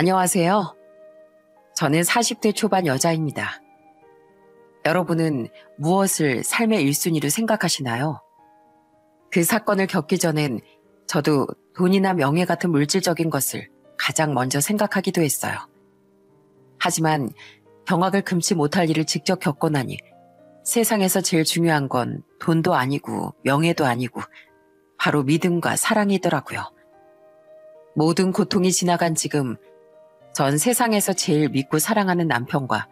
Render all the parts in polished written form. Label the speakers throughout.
Speaker 1: 안녕하세요. 저는 40대 초반 여자입니다. 여러분은 무엇을 삶의 1순위로 생각하시나요? 그 사건을 겪기 전엔 저도 돈이나 명예 같은 물질적인 것을 가장 먼저 생각하기도 했어요. 하지만 경악을 금치 못할 일을 직접 겪고 나니 세상에서 제일 중요한 건 돈도 아니고 명예도 아니고 바로 믿음과 사랑이더라고요. 모든 고통이 지나간 지금 전 세상에서 제일 믿고 사랑하는 남편과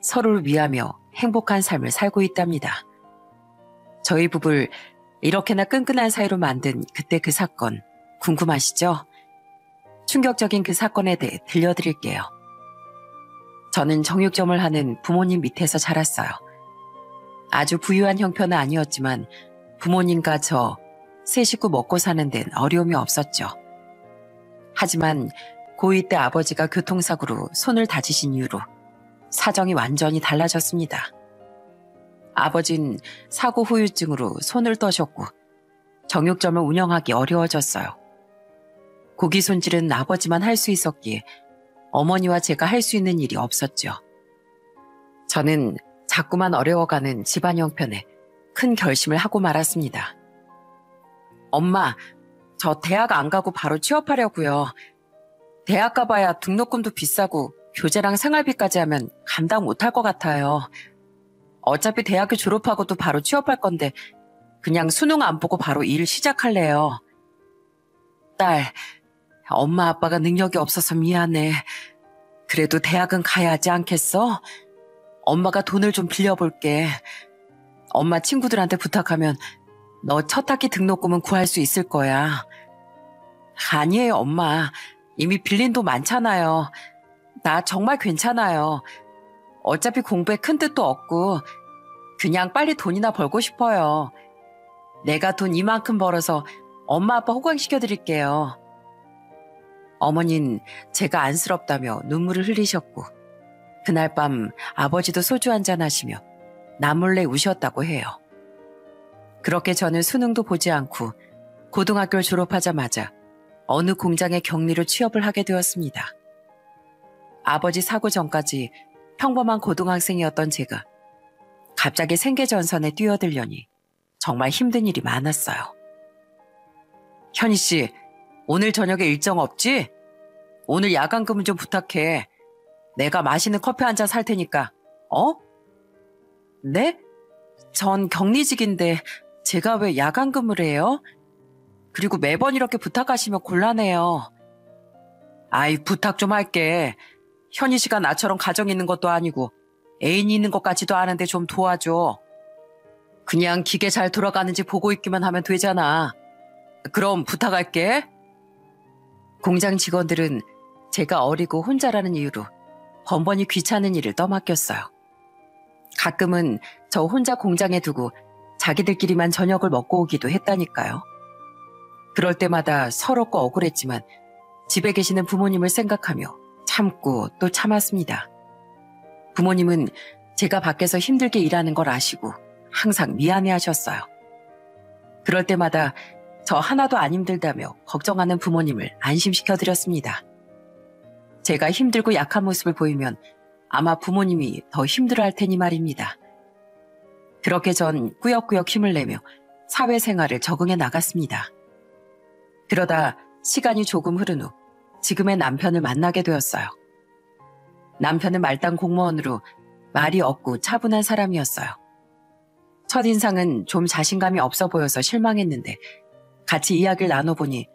Speaker 1: 서로를 위하며 행복한 삶을 살고 있답니다. 저희 부부를 이렇게나 끈끈한 사이로 만든 그때 그 사건 궁금하시죠? 충격적인 그 사건에 대해 들려드릴게요. 저는 정육점을 하는 부모님 밑에서 자랐어요. 아주 부유한 형편은 아니었지만 부모님과 저 세 식구 먹고 사는 데는 어려움이 없었죠. 하지만 고2 때 아버지가 교통사고로 손을 다치신 이후로 사정이 완전히 달라졌습니다. 아버진 사고 후유증으로 손을 떠셨고 정육점을 운영하기 어려워졌어요. 고기 손질은 아버지만 할 수 있었기에 어머니와 제가 할 수 있는 일이 없었죠. 저는 자꾸만 어려워가는 집안 형편에 큰 결심을 하고 말았습니다. 엄마, 저 대학 안 가고 바로 취업하려고요. 대학 가봐야 등록금도 비싸고 교재랑 생활비까지 하면 감당 못할 것 같아요. 어차피 대학교 졸업하고도 바로 취업할 건데 그냥 수능 안 보고 바로 일 시작할래요. 딸, 엄마 아빠가 능력이 없어서 미안해. 그래도 대학은 가야 하지 않겠어? 엄마가 돈을 좀 빌려볼게. 엄마 친구들한테 부탁하면 너 첫 학기 등록금은 구할 수 있을 거야. 아니에요, 엄마. 이미 빌린 돈 많잖아요. 나 정말 괜찮아요. 어차피 공부에 큰 뜻도 없고 그냥 빨리 돈이나 벌고 싶어요. 내가 돈 이만큼 벌어서 엄마 아빠 호강시켜드릴게요. 어머니는 제가 안쓰럽다며 눈물을 흘리셨고 그날 밤 아버지도 소주 한잔 하시며 남몰래 우셨다고 해요. 그렇게 저는 수능도 보지 않고 고등학교를 졸업하자마자 어느 공장의 경리로 취업을 하게 되었습니다. 아버지 사고 전까지 평범한 고등학생이었던 제가 갑자기 생계전선에 뛰어들려니 정말 힘든 일이 많았어요. 현희 씨, 오늘 저녁에 일정 없지? 오늘 야간 근무 좀 부탁해. 내가 맛있는 커피 한 잔 살 테니까. 네? 전 격리직인데 제가 왜 야간 근무를 해요? 그리고 매번 이렇게 부탁하시면 곤란해요. 아이, 부탁 좀 할게. 현희 씨가 나처럼 가정 있는 것도 아니고 애인이 있는 것 같지도 않은데 좀 도와줘. 그냥 기계 잘 돌아가는지 보고 있기만 하면 되잖아. 그럼 부탁할게. 공장 직원들은 제가 어리고 혼자라는 이유로 번번이 귀찮은 일을 떠맡겼어요. 가끔은 저 혼자 공장에 두고 자기들끼리만 저녁을 먹고 오기도 했다니까요. 그럴 때마다 서럽고 억울했지만 집에 계시는 부모님을 생각하며 참고 또 참았습니다. 부모님은 제가 밖에서 힘들게 일하는 걸 아시고 항상 미안해하셨어요. 그럴 때마다 저 하나도 안 힘들다며 걱정하는 부모님을 안심시켜드렸습니다. 제가 힘들고 약한 모습을 보이면 아마 부모님이 더 힘들어할 테니 말입니다. 그렇게 전 꾸역꾸역 힘을 내며 사회생활을 적응해 나갔습니다. 그러다 시간이 조금 흐른 후 지금의 남편을 만나게 되었어요. 남편은 말단 공무원으로 말이 없고 차분한 사람이었어요. 첫인상은 좀 자신감이 없어 보여서 실망했는데 같이 이야기를 나눠보니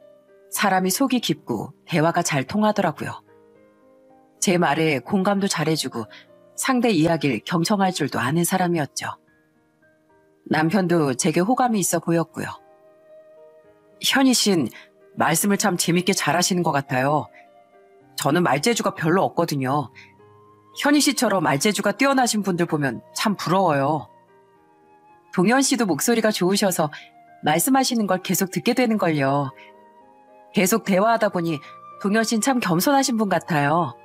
Speaker 1: 사람이 속이 깊고 대화가 잘 통하더라고요. 제 말에 공감도 잘해주고 상대 이야기를 경청할 줄도 아는 사람이었죠. 남편도 제게 호감이 있어 보였고요. 현희 씨는 말씀을 참 재밌게 잘하시는 것 같아요. 저는 말재주가 별로 없거든요. 현희 씨처럼 말재주가 뛰어나신 분들 보면 참 부러워요. 동현 씨도 목소리가 좋으셔서 말씀하시는 걸 계속 듣게 되는걸요. 계속 대화하다 보니 동현 씨는 참 겸손하신 분 같아요.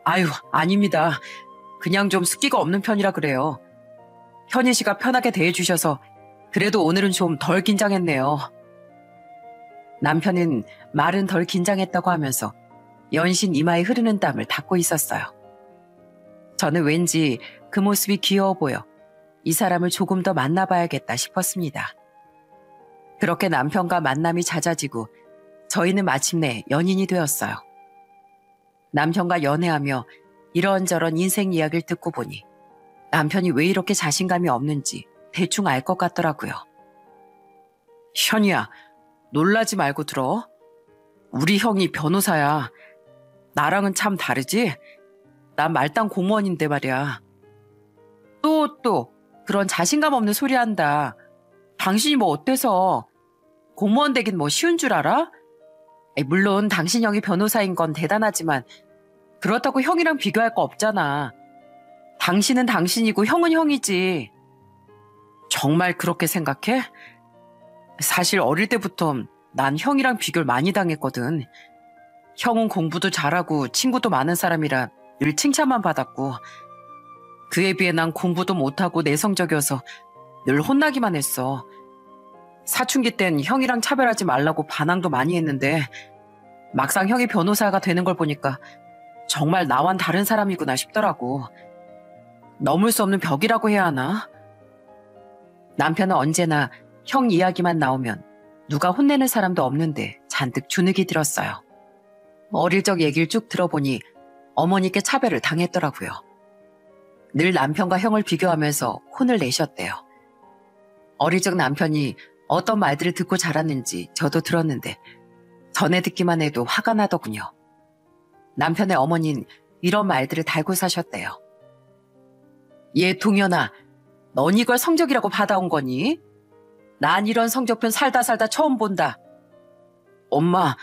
Speaker 1: 아유, 아닙니다. 그냥 좀 숫기가 없는 편이라 그래요. 현희 씨가 편하게 대해주셔서 그래도 오늘은 좀 덜 긴장했네요. 남편은 말은 덜 긴장했다고 하면서 연신 이마에 흐르는 땀을 닦고 있었어요. 저는 왠지 그 모습이 귀여워 보여 이 사람을 조금 더 만나봐야겠다 싶었습니다. 그렇게 남편과 만남이 잦아지고 저희는 마침내 연인이 되었어요. 남편과 연애하며 이런저런 인생 이야기를 듣고 보니 남편이 왜 이렇게 자신감이 없는지 대충 알 것 같더라고요. 현이야, 놀라지 말고 들어. 우리 형이 변호사야. 나랑은 참 다르지? 난 말단 공무원인데 말이야. 또 그런 자신감 없는 소리 한다. 당신이 뭐 어때서? 공무원 되긴 뭐 쉬운 줄 알아? 물론 당신 형이 변호사인 건 대단하지만 그렇다고 형이랑 비교할 거 없잖아. 당신은 당신이고 형은 형이지. 정말 그렇게 생각해? 사실 어릴 때부터 난 형이랑 비교를 많이 당했거든. 형은 공부도 잘하고 친구도 많은 사람이라 늘 칭찬만 받았고 그에 비해 난 공부도 못하고 내성적이어서 늘 혼나기만 했어. 사춘기 땐 형이랑 차별하지 말라고 반항도 많이 했는데 막상 형이 변호사가 되는 걸 보니까 정말 나와는 다른 사람이구나 싶더라고. 넘을 수 없는 벽이라고 해야 하나? 남편은 언제나 형 이야기만 나오면 누가 혼내는 사람도 없는데 잔뜩 주눅이 들었어요. 어릴 적 얘기를 쭉 들어보니 어머니께 차별을 당했더라고요. 늘 남편과 형을 비교하면서 혼을 내셨대요. 어릴 적 남편이 어떤 말들을 듣고 자랐는지 저도 들었는데 전에 듣기만 해도 화가 나더군요. 남편의 어머니는 이런 말들을 달고 사셨대요. 얘 동현아, 넌 이걸 성적이라고 받아온 거니? 난 이런 성적표 살다 처음 본다. 엄마,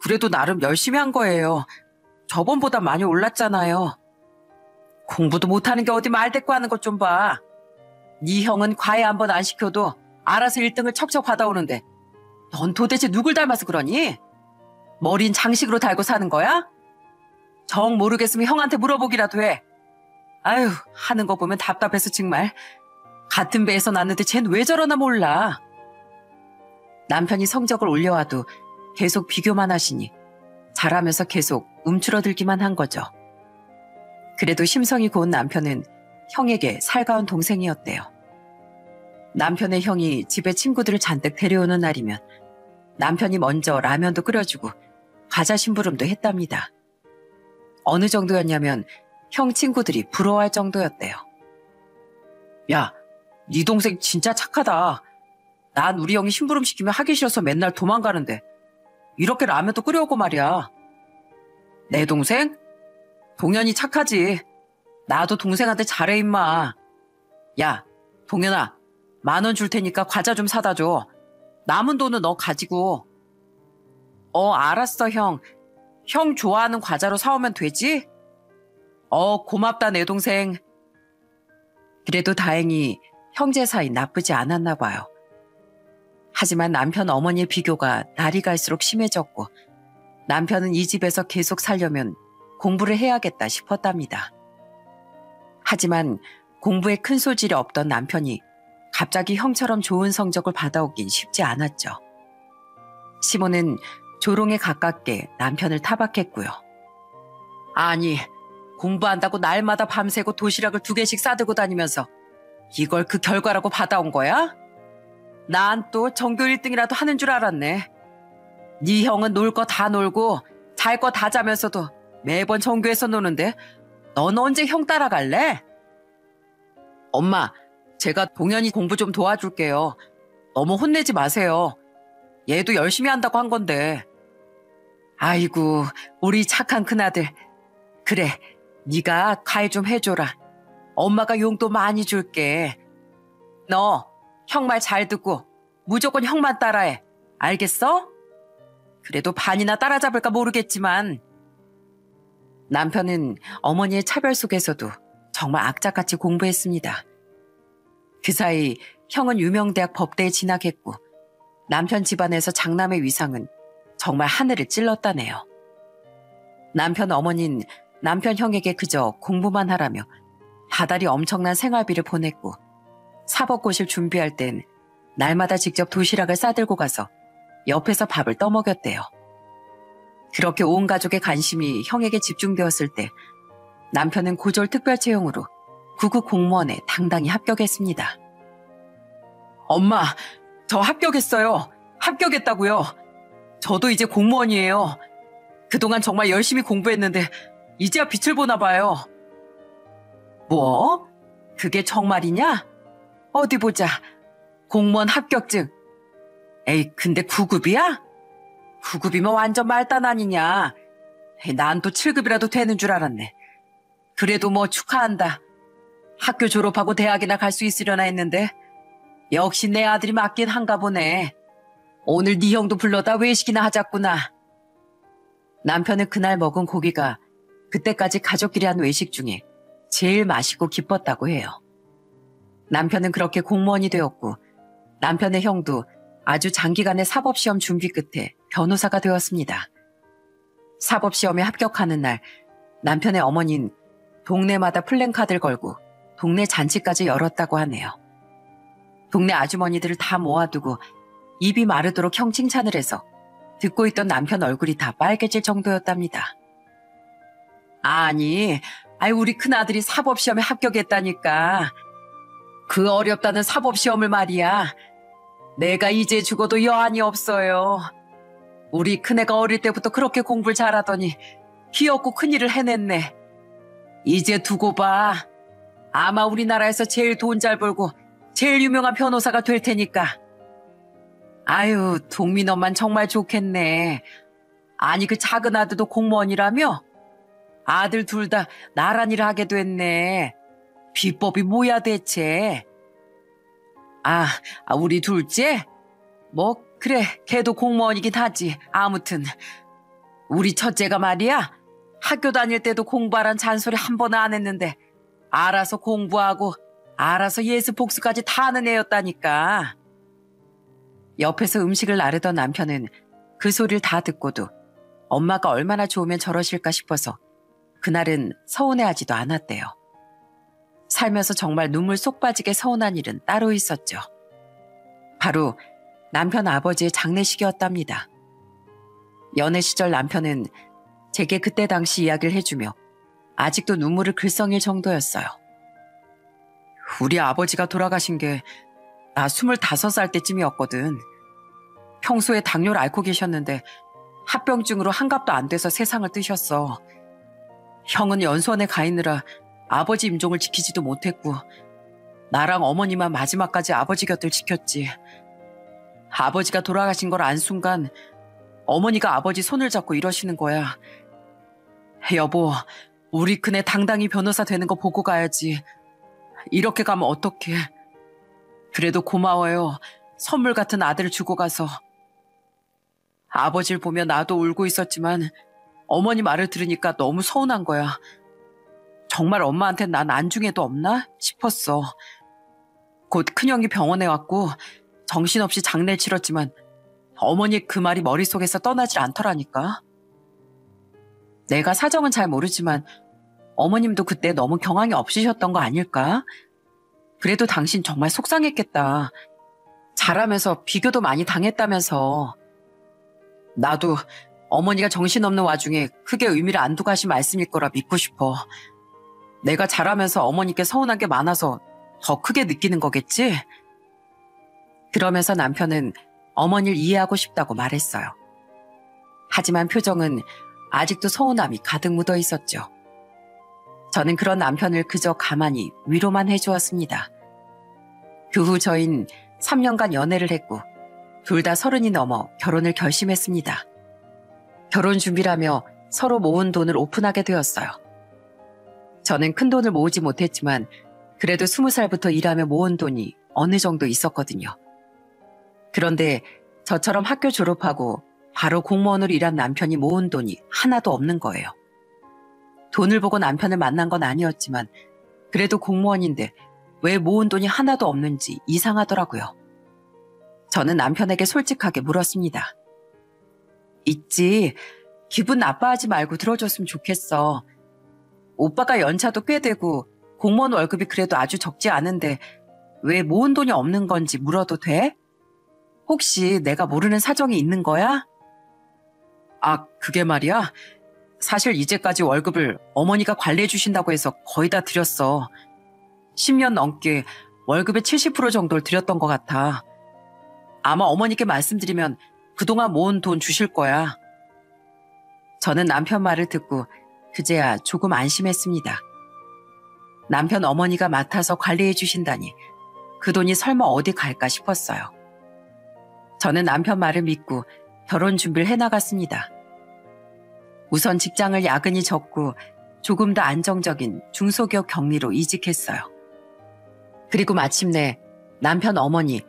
Speaker 1: 그래도 나름 열심히 한 거예요. 저번보다 많이 올랐잖아요. 공부도 못하는 게 어디 말대꾸 하는 것 좀 봐. 네 형은 과외 한 번 안 시켜도 알아서 1등을 척척 받아오는데 넌 도대체 누굴 닮아서 그러니? 머린 장식으로 달고 사는 거야? 정 모르겠으면 형한테 물어보기라도 해. 아유, 하는 거 보면 답답해서 정말. 같은 배에서 났는데 쟨 왜 저러나 몰라. 남편이 성적을 올려와도 계속 비교만 하시니 잘하면서 계속 움츠러들기만 한 거죠. 그래도 심성이 고운 남편은 형에게 살가운 동생이었대요. 남편의 형이 집에 친구들을 잔뜩 데려오는 날이면 남편이 먼저 라면도 끓여주고 과자 심부름도 했답니다. 어느 정도였냐면 형 친구들이 부러워할 정도였대요. 야, 네 동생 진짜 착하다. 난 우리 형이 심부름 시키면 하기 싫어서 맨날 도망가는데 이렇게 라면도 끓여오고 말이야. 내 동생? 동현이 착하지. 나도 동생한테 잘해 임마. 야, 동현아, 10,000원 줄 테니까 과자 좀 사다 줘. 남은 돈은 너 가지고. 알았어 형. 형 좋아하는 과자로 사오면 되지? 고맙다 내 동생. 그래도 다행히 형제 사이 나쁘지 않았나 봐요. 하지만 남편 어머니의 비교가 날이 갈수록 심해졌고 남편은 이 집에서 계속 살려면 공부를 해야겠다 싶었답니다. 하지만 공부에 큰 소질이 없던 남편이 갑자기 형처럼 좋은 성적을 받아오긴 쉽지 않았죠. 시모는 조롱에 가깝게 남편을 타박했고요. 아니, 공부한다고 날마다 밤새고 도시락을 2개씩 싸들고 다니면서 이걸 그 결과라고 받아온 거야? 난 또 전교 1등이라도 하는 줄 알았네. 네 형은 놀 거 다 놀고 잘 거 다 자면서도 매번 전교에서 노는데 넌 언제 형 따라갈래? 엄마, 제가 동현이 공부 좀 도와줄게요. 너무 혼내지 마세요. 얘도 열심히 한다고 한 건데. 아이고, 우리 착한 큰아들. 그래, 네가 과외 좀 해줘라. 엄마가 용돈 많이 줄게. 너 형 말 잘 듣고 무조건 형만 따라해. 알겠어? 그래도 반이나 따라잡을까 모르겠지만. 남편은 어머니의 차별 속에서도 정말 악착같이 공부했습니다. 그 사이 형은 유명대학 법대에 진학했고 남편 집안에서 장남의 위상은 정말 하늘을 찔렀다네요. 남편 어머니는 남편 형에게 그저 공부만 하라며 다달이 엄청난 생활비를 보냈고 사법고시를 준비할 땐 날마다 직접 도시락을 싸들고 가서 옆에서 밥을 떠먹였대요. 그렇게 온 가족의 관심이 형에게 집중되었을 때 남편은 고졸 특별채용으로 구급 공무원에 당당히 합격했습니다. 엄마, 저 합격했어요. 합격했다고요. 저도 이제 공무원이에요. 그동안 정말 열심히 공부했는데 이제야 빛을 보나 봐요. 뭐? 그게 정말이냐? 어디 보자. 공무원 합격증. 에이, 근데 9급이야? 9급이면 완전 말단 아니냐. 난 또 7급이라도 되는 줄 알았네. 그래도 뭐 축하한다. 학교 졸업하고 대학이나 갈 수 있으려나 했는데 역시 내 아들이 맞긴 한가 보네. 오늘 네 형도 불러다 외식이나 하자꾸나. 남편은 그날 먹은 고기가 그때까지 가족끼리 한 외식 중에 제일 맛있고 기뻤다고 해요. 남편은 그렇게 공무원이 되었고 남편의 형도 아주 장기간의 사법시험 준비 끝에 변호사가 되었습니다. 사법시험에 합격하는 날 남편의 어머니는 동네마다 플랜카드를 걸고 동네 잔치까지 열었다고 하네요. 동네 아주머니들을 다 모아두고 입이 마르도록 형 칭찬을 해서 듣고 있던 남편 얼굴이 다 빨개질 정도였답니다. 아니, 우리 큰아들이 사법시험에 합격했다니까. 그 어렵다는 사법시험을 말이야. 내가 이제 죽어도 여한이 없어요. 우리 큰애가 어릴 때부터 그렇게 공부를 잘하더니 귀엽고 큰일을 해냈네. 이제 두고 봐. 아마 우리나라에서 제일 돈 잘 벌고 제일 유명한 변호사가 될 테니까. 아유, 동민 엄만 정말 좋겠네. 아니, 그 작은 아들도 공무원이라며? 아들 둘 다 나란 일을 하게 됐네. 비법이 뭐야 대체? 우리 둘째? 뭐 그래, 걔도 공무원이긴 하지. 아무튼 우리 첫째가 말이야. 학교 다닐 때도 공부하란 잔소리 한 번은 안 했는데 알아서 공부하고 알아서 예습 복수까지 다 하는 애였다니까. 옆에서 음식을 나르던 남편은 그 소리를 다 듣고도 엄마가 얼마나 좋으면 저러실까 싶어서 그날은 서운해하지도 않았대요. 살면서 정말 눈물 쏙 빠지게 서운한 일은 따로 있었죠. 바로 남편 아버지의 장례식이었답니다. 연애 시절 남편은 제게 그때 당시 이야기를 해주며 아직도 눈물을 글썽일 정도였어요. 우리 아버지가 돌아가신 게 나 25살 때쯤이었거든. 평소에 당뇨를 앓고 계셨는데 합병증으로 한갑도 안 돼서 세상을 뜨셨어. 형은 연수원에 가 있느라 아버지 임종을 지키지도 못했고 나랑 어머니만 마지막까지 아버지 곁을 지켰지. 아버지가 돌아가신 걸 안 순간 어머니가 아버지 손을 잡고 이러시는 거야. 여보, 우리 큰애 당당히 변호사 되는 거 보고 가야지. 이렇게 가면 어떡해. 그래도 고마워요. 선물 같은 아들을 주고 가서. 아버지를 보며 나도 울고 있었지만 어머니 말을 들으니까 너무 서운한 거야. 정말 엄마한텐 난 안중에도 없나 싶었어. 곧 큰형이 병원에 왔고 정신없이 장례를 치렀지만 어머니 그 말이 머릿속에서 떠나질 않더라니까. 내가 사정은 잘 모르지만 어머님도 그때 너무 경황이 없으셨던 거 아닐까? 그래도 당신 정말 속상했겠다. 자라면서 비교도 많이 당했다면서. 나도 어머니가 정신없는 와중에 크게 의미를 안 두고 하신 말씀일 거라 믿고 싶어. 내가 자라면서 어머니께 서운한 게 많아서 더 크게 느끼는 거겠지? 그러면서 남편은 어머니를 이해하고 싶다고 말했어요. 하지만 표정은 아직도 서운함이 가득 묻어 있었죠. 저는 그런 남편을 그저 가만히 위로만 해주었습니다. 그 후 저희는 3년간 연애를 했고 둘 다 30이 넘어 결혼을 결심했습니다. 결혼 준비라며 서로 모은 돈을 오픈하게 되었어요. 저는 큰 돈을 모으지 못했지만 그래도 20살부터 일하며 모은 돈이 어느 정도 있었거든요. 그런데 저처럼 학교 졸업하고 바로 공무원으로 일한 남편이 모은 돈이 하나도 없는 거예요. 돈을 보고 남편을 만난 건 아니었지만 그래도 공무원인데 왜 모은 돈이 하나도 없는지 이상하더라고요. 저는 남편에게 솔직하게 물었습니다. 있지. 기분 나빠하지 말고 들어줬으면 좋겠어. 오빠가 연차도 꽤 되고 공무원 월급이 그래도 아주 적지 않은데 왜 모은 돈이 없는 건지 물어도 돼? 혹시 내가 모르는 사정이 있는 거야? 아, 그게 말이야. 사실 이제까지 월급을 어머니가 관리해 주신다고 해서 거의 다 드렸어. 10년 넘게 월급의 70% 정도를 드렸던 것 같아. 아마 어머니께 말씀드리면 그동안 모은 돈 주실 거야. 저는 남편 말을 듣고 그제야 조금 안심했습니다. 남편 어머니가 맡아서 관리해 주신다니 그 돈이 설마 어디 갈까 싶었어요. 저는 남편 말을 믿고 결혼 준비를 해나갔습니다. 우선 직장을 야근이 적고 조금 더 안정적인 중소기업 격리로 이직했어요. 그리고 마침내 남편 어머니,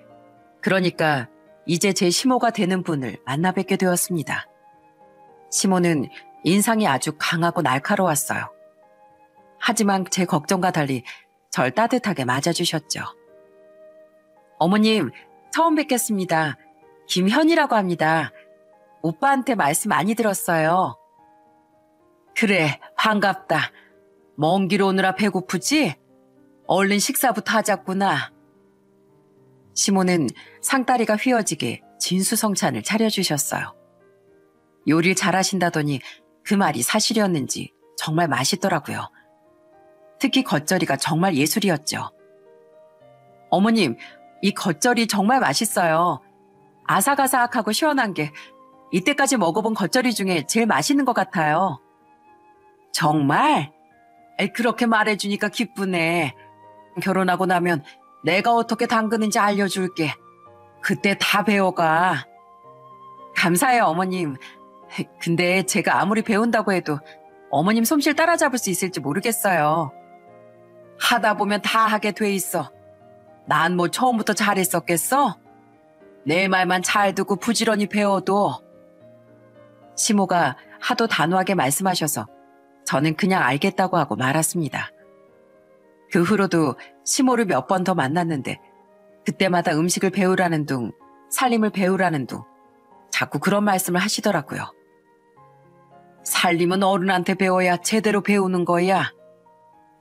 Speaker 1: 그러니까 이제 제 시모가 되는 분을 만나 뵙게 되었습니다. 시모는 인상이 아주 강하고 날카로웠어요. 하지만 제 걱정과 달리 절 따뜻하게 맞아주셨죠. 어머님, 처음 뵙겠습니다. 김현이라고 합니다. 오빠한테 말씀 많이 들었어요. 그래, 반갑다. 먼 길 오느라 배고프지? 얼른 식사부터 하자꾸나. 시모는 상다리가 휘어지게 진수성찬을 차려주셨어요. 요리를 잘하신다더니 그 말이 사실이었는지 정말 맛있더라고요. 특히 겉절이가 정말 예술이었죠. 어머님, 이 겉절이 정말 맛있어요. 아삭아삭하고 시원한 게 이때까지 먹어본 겉절이 중에 제일 맛있는 것 같아요. 정말? 그렇게 말해주니까 기쁘네. 결혼하고 나면 내가 어떻게 담그는지 알려줄게. 그때 다 배워가. 감사해요, 어머님. 근데 제가 아무리 배운다고 해도 어머님 솜씨를 따라잡을 수 있을지 모르겠어요. 하다 보면 다 하게 돼 있어. 난 뭐 처음부터 잘했었겠어? 내 말만 잘 듣고 부지런히 배워도. 시모가 하도 단호하게 말씀하셔서 저는 그냥 알겠다고 하고 말았습니다. 그 후로도 시모를 몇 번 더 만났는데 그때마다 음식을 배우라는 둥, 살림을 배우라는 둥 자꾸 그런 말씀을 하시더라고요. 살림은 어른한테 배워야 제대로 배우는 거야.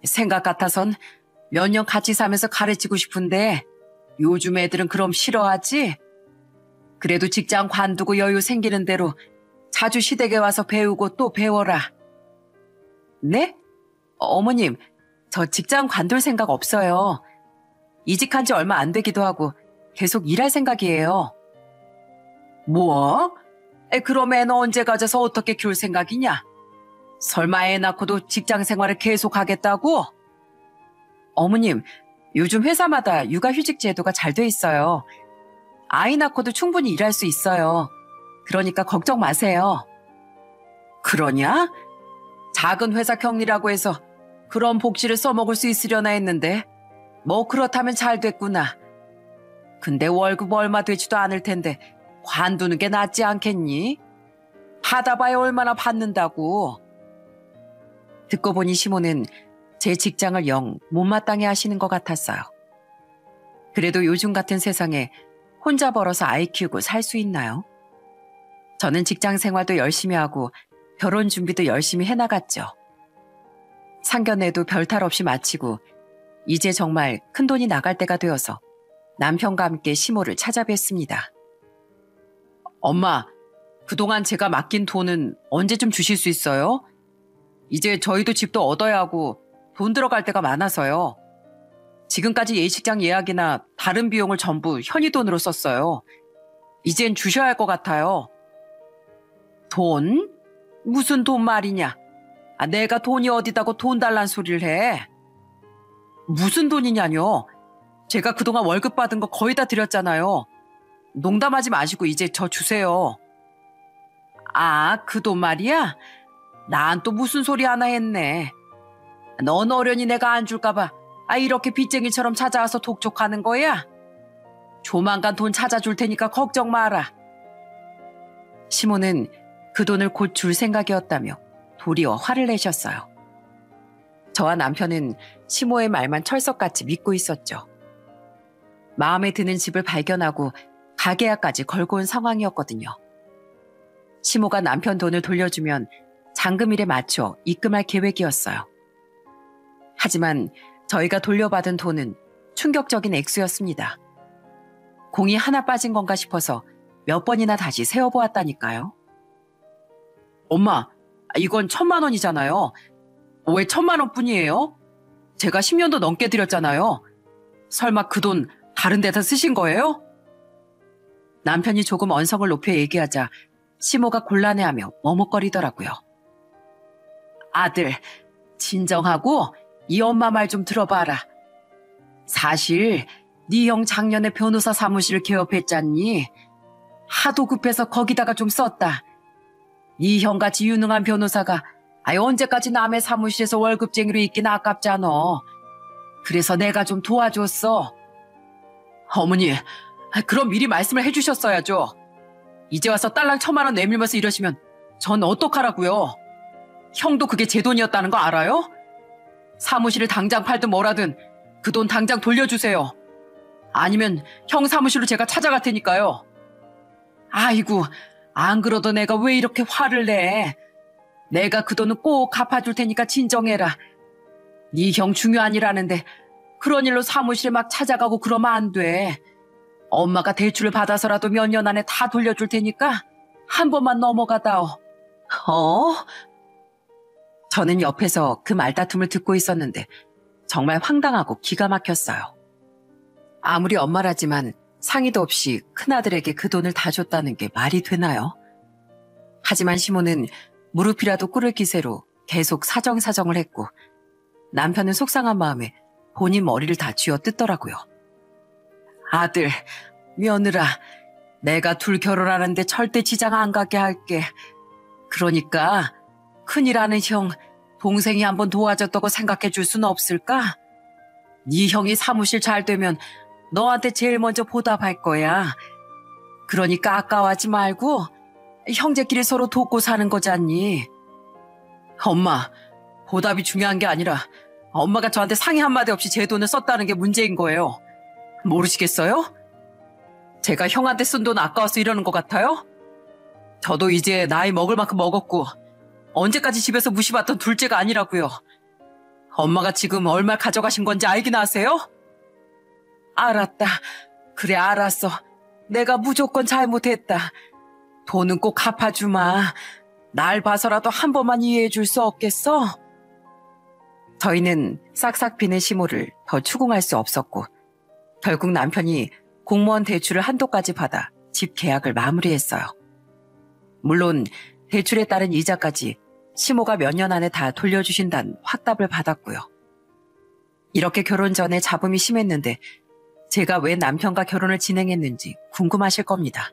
Speaker 1: 생각 같아선 몇 년 같이 살면서 가르치고 싶은데 요즘 애들은 그럼 싫어하지? 그래도 직장 관두고 여유 생기는 대로 자주 시댁에 와서 배우고 또 배워라. 네? 어머님, 저 직장 관둘 생각 없어요. 이직한 지 얼마 안 되기도 하고 계속 일할 생각이에요. 뭐? 그럼 애는 언제 가져서 어떻게 키울 생각이냐? 설마 애 낳고도 직장 생활을 계속 하겠다고? 어머님, 요즘 회사마다 육아휴직 제도가 잘 돼 있어요. 아이 낳고도 충분히 일할 수 있어요. 그러니까 걱정 마세요. 그러냐? 작은 회사 격리라고 해서 그런 복지를 써먹을 수 있으려나 했는데 뭐 그렇다면 잘 됐구나. 근데 월급 얼마 되지도 않을 텐데 관두는 게 낫지 않겠니? 받아봐야 얼마나 받는다고. 듣고 보니 시모는 제 직장을 영 못마땅해 하시는 것 같았어요. 그래도 요즘 같은 세상에 혼자 벌어서 아이 키우고 살 수 있나요? 저는 직장 생활도 열심히 하고 결혼 준비도 열심히 해나갔죠. 상견례도 별탈 없이 마치고 이제 정말 큰돈이 나갈 때가 되어서 남편과 함께 시모를 찾아뵀습니다. 엄마, 그동안 제가 맡긴 돈은 언제쯤 주실 수 있어요? 이제 저희도 집도 얻어야 하고 돈 들어갈 때가 많아서요. 지금까지 예식장 예약이나 다른 비용을 전부 현이 돈으로 썼어요. 이젠 주셔야 할 것 같아요. 돈? 무슨 돈 말이냐? 내가 돈이 어디다고 돈 달란 소리를 해? 무슨 돈이냐뇨? 제가 그동안 월급 받은 거 거의 다 드렸잖아요. 농담하지 마시고 이제 저 주세요. 아, 그 돈 말이야? 난 또 무슨 소리 하나 했네. 넌 어련히 내가 안 줄까 봐 이렇게 빚쟁이처럼 찾아와서 독촉하는 거야? 조만간 돈 찾아줄 테니까 걱정 마라. 시모는 그 돈을 곧 줄 생각이었다며 도리어 화를 내셨어요. 저와 남편은 시모의 말만 철석같이 믿고 있었죠. 마음에 드는 집을 발견하고 가계약까지 걸고 온 상황이었거든요. 시모가 남편 돈을 돌려주면 잔금일에 맞춰 입금할 계획이었어요. 하지만 저희가 돌려받은 돈은 충격적인 액수였습니다. 공이 하나 빠진 건가 싶어서 몇 번이나 다시 세어보았다니까요. 엄마, 이건 1,000만 원이잖아요. 왜 1,000만 원 뿐이에요? 제가 10년도 넘게 들였잖아요. 설마 그 돈 다른 데다 쓰신 거예요? 남편이 조금 언성을 높여 얘기하자 시모가 곤란해하며 머뭇거리더라고요. 아들, 진정하고 이 엄마 말 좀 들어봐라. 사실 네 형 작년에 변호사 사무실을 개업했잖니. 하도 급해서 거기다가 좀 썼다. 네 형같이 유능한 변호사가 언제까지 남의 사무실에서 월급쟁이로 있긴 아깝잖아. 그래서 내가 좀 도와줬어. 어머니, 그럼 미리 말씀을 해주셨어야죠. 이제 와서 딸랑 1,000만 원 내밀면서 이러시면 전 어떡하라고요. 형도 그게 제 돈이었다는 거 알아요? 사무실을 당장 팔든 뭐라든 그 돈 당장 돌려주세요. 아니면 형 사무실로 제가 찾아갈 테니까요. 아이고, 안 그러도 내가 왜 이렇게 화를 내. 내가 그 돈은 꼭 갚아줄 테니까 진정해라. 네 형 중요한 일 하는데 그런 일로 사무실에 막 찾아가고 그러면 안 돼. 엄마가 대출을 받아서라도 몇 년 안에 다 돌려줄 테니까 한 번만 넘어가다오. 어? 저는 옆에서 그 말다툼을 듣고 있었는데 정말 황당하고 기가 막혔어요. 아무리 엄마라지만 상의도 없이 큰아들에게 그 돈을 다 줬다는 게 말이 되나요? 하지만 시모는 무릎이라도 꿇을 기세로 계속 사정사정을 했고 남편은 속상한 마음에 본인 머리를 다 쥐어뜯더라고요. 아들, 며느라, 내가 둘 결혼하는데 절대 지장 안 가게 할게. 그러니까 큰일하는 형, 동생이 한번 도와줬다고 생각해 줄 수는 없을까? 네 형이 사무실 잘 되면 너한테 제일 먼저 보답할 거야. 그러니까 아까워하지 말고 형제끼리 서로 돕고 사는 거잖니. 엄마, 보답이 중요한 게 아니라 엄마가 저한테 상의 한마디 없이 제 돈을 썼다는 게 문제인 거예요. 모르시겠어요? 제가 형한테 쓴 돈 아까워서 이러는 것 같아요? 저도 이제 나이 먹을 만큼 먹었고 언제까지 집에서 무시받던 둘째가 아니라고요. 엄마가 지금 얼마 가져가신 건지 알긴 아세요? 알았다. 그래, 알았어. 내가 무조건 잘못했다. 돈은 꼭 갚아주마. 날 봐서라도 한 번만 이해해 줄 수 없겠어? 저희는 싹싹 비는 시모를 더 추궁할 수 없었고 결국 남편이 공무원 대출을 한도까지 받아 집 계약을 마무리했어요. 물론 대출에 따른 이자까지 시모가 몇 년 안에 다 돌려주신다는 확답을 받았고요. 이렇게 결혼 전에 잡음이 심했는데 제가 왜 남편과 결혼을 진행했는지 궁금하실 겁니다.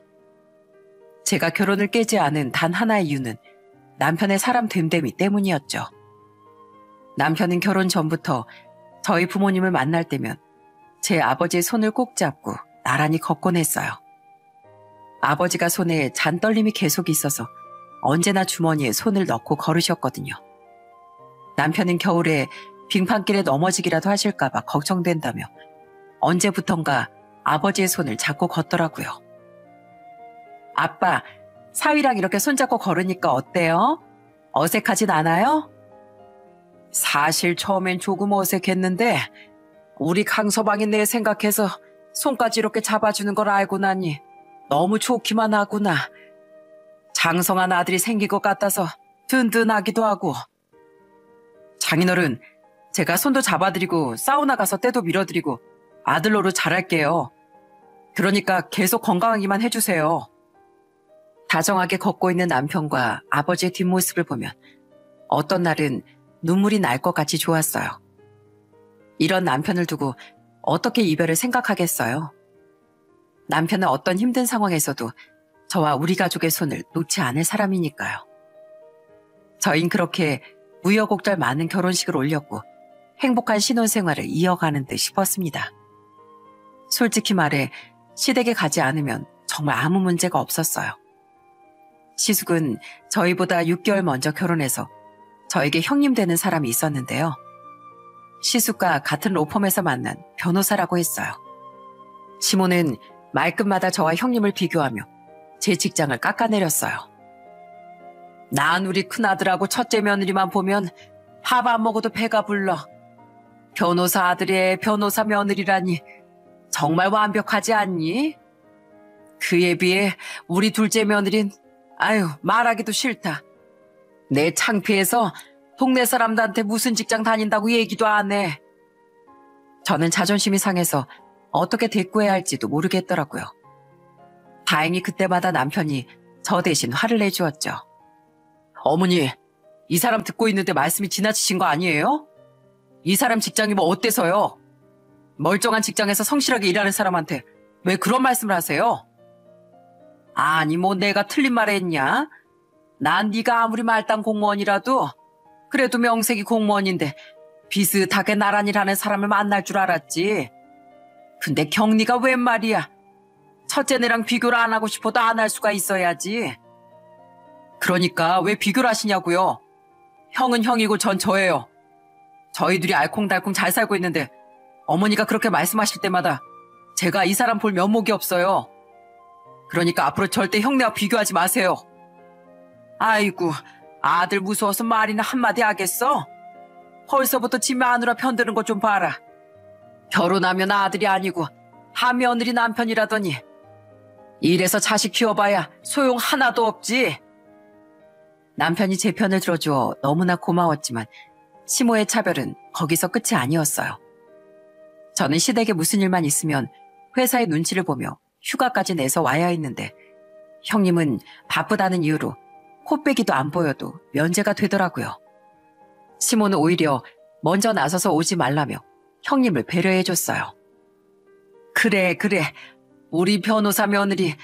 Speaker 1: 제가 결혼을 깨지 않은 단 하나의 이유는 남편의 사람 됨됨이 때문이었죠. 남편은 결혼 전부터 저희 부모님을 만날 때면 제 아버지의 손을 꼭 잡고 나란히 걷곤 했어요. 아버지가 손에 잔떨림이 계속 있어서 언제나 주머니에 손을 넣고 걸으셨거든요. 남편은 겨울에 빙판길에 넘어지기라도 하실까봐 걱정된다며 언제부턴가 아버지의 손을 잡고 걷더라고요. 아빠, 사위랑 이렇게 손잡고 걸으니까 어때요? 어색하진 않아요? 사실 처음엔 조금 어색했는데 우리 강서방이 내 생각해서 손까지 이렇게 잡아주는 걸 알고 나니 너무 좋기만 하구나. 장성한 아들이 생긴 것 같아서 든든하기도 하고. 장인어른, 제가 손도 잡아드리고 사우나 가서 때도 밀어드리고 아들 노릇 잘할게요. 그러니까 계속 건강하기만 해주세요. 다정하게 걷고 있는 남편과 아버지의 뒷모습을 보면 어떤 날은 눈물이 날 것 같이 좋았어요. 이런 남편을 두고 어떻게 이별을 생각하겠어요? 남편은 어떤 힘든 상황에서도 저와 우리 가족의 손을 놓지 않을 사람이니까요. 저흰 그렇게 우여곡절 많은 결혼식을 올렸고 행복한 신혼생활을 이어가는 듯 싶었습니다. 솔직히 말해 시댁에 가지 않으면 정말 아무 문제가 없었어요. 시숙은 저희보다 6개월 먼저 결혼해서 저에게 형님 되는 사람이 있었는데요. 시숙과 같은 로펌에서 만난 변호사라고 했어요. 시모는 말끝마다 저와 형님을 비교하며 제 직장을 깎아내렸어요. 난 우리 큰아들하고 첫째 며느리만 보면 밥 안 먹어도 배가 불러. 변호사 아들의 변호사 며느리라니 정말 완벽하지 않니? 그에 비해 우리 둘째 며느린 말하기도 싫다. 내 창피해서 동네 사람들한테 무슨 직장 다닌다고 얘기도 안 해. 저는 자존심이 상해서 어떻게 대꾸해야 할지도 모르겠더라고요. 다행히 그때마다 남편이 저 대신 화를 내주었죠. 어머니, 이 사람 듣고 있는데 말씀이 지나치신 거 아니에요? 이 사람 직장이 뭐 어때서요? 멀쩡한 직장에서 성실하게 일하는 사람한테 왜 그런 말씀을 하세요? 아니 뭐 내가 틀린 말 했냐? 난 네가 아무리 말단 공무원이라도 그래도 명색이 공무원인데 비슷하게 나란 일하는 사람을 만날 줄 알았지. 근데 경리가 웬 말이야. 첫째네랑 비교를 안 하고 싶어도 안 할 수가 있어야지. 그러니까 왜 비교를 하시냐고요. 형은 형이고 전 저예요. 저희들이 알콩달콩 잘 살고 있는데 어머니가 그렇게 말씀하실 때마다 제가 이 사람 볼 면목이 없어요. 그러니까 앞으로 절대 형네와 비교하지 마세요. 아이고, 아들 무서워서 말이나 한마디 하겠어? 벌써부터 지 마누라 편드는 거 좀 봐라. 결혼하면 아들이 아니고 하며느리 남편이라더니 이래서 자식 키워봐야 소용 하나도 없지. 남편이 제 편을 들어주어 너무나 고마웠지만 시모의 차별은 거기서 끝이 아니었어요. 저는 시댁에 무슨 일만 있으면 회사의 눈치를 보며 휴가까지 내서 와야 했는데 형님은 바쁘다는 이유로 코빼기도 안 보여도 면제가 되더라고요. 시모는 오히려 먼저 나서서 오지 말라며 형님을 배려해줬어요. 그래. 우리 변호사 며느리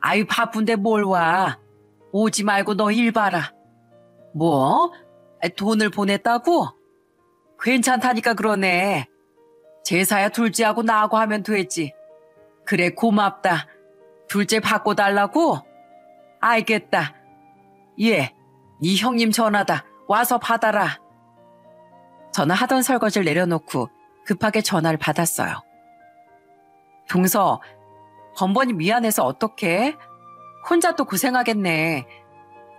Speaker 1: 아유 바쁜데 뭘 와. 오지 말고 너 일 봐라. 뭐? 돈을 보냈다고? 괜찮다니까 그러네. 제사야 둘째하고 나하고 하면 되지. 그래 고맙다. 둘째 바꿔달라고? 알겠다. 예, 네 형님 전화다. 와서 받아라. 저는 하던 설거지를 내려놓고 급하게 전화를 받았어요. 동서, 번번이 미안해서 어떡해? 혼자 또 고생하겠네.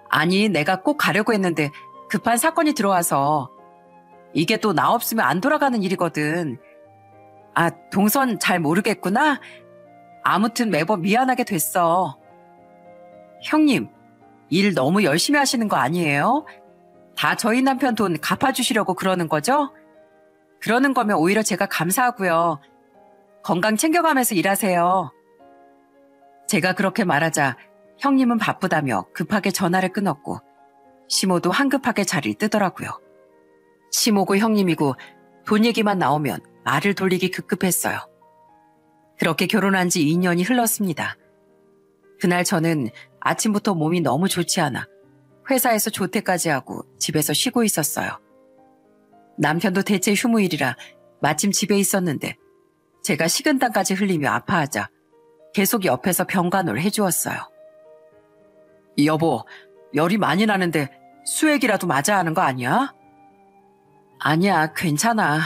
Speaker 1: 아니, 내가 꼭 가려고 했는데 급한 사건이 들어와서 이게 또 나 없으면 안 돌아가는 일이거든. 아, 동선 잘 모르겠구나? 아무튼 매번 미안하게 됐어. 형님, 일 너무 열심히 하시는 거 아니에요? 다 저희 남편 돈 갚아주시려고 그러는 거죠? 그러는 거면 오히려 제가 감사하고요. 건강 챙겨가면서 일하세요. 제가 그렇게 말하자 형님은 바쁘다며 급하게 전화를 끊었고 시모도 한급하게 자리를 뜨더라고요. 시모고 형님이고 돈 얘기만 나오면 말을 돌리기 급급했어요. 그렇게 결혼한 지 2년이 흘렀습니다. 그날 저는 아침부터 몸이 너무 좋지 않아 회사에서 조퇴까지 하고 집에서 쉬고 있었어요. 남편도 대체 휴무일이라 마침 집에 있었는데 제가 식은땀까지 흘리며 아파하자 계속 옆에서 병간호를 해주었어요. 여보, 열이 많이 나는데 수액이라도 맞아야 하는 거 아니야? 아니야, 괜찮아.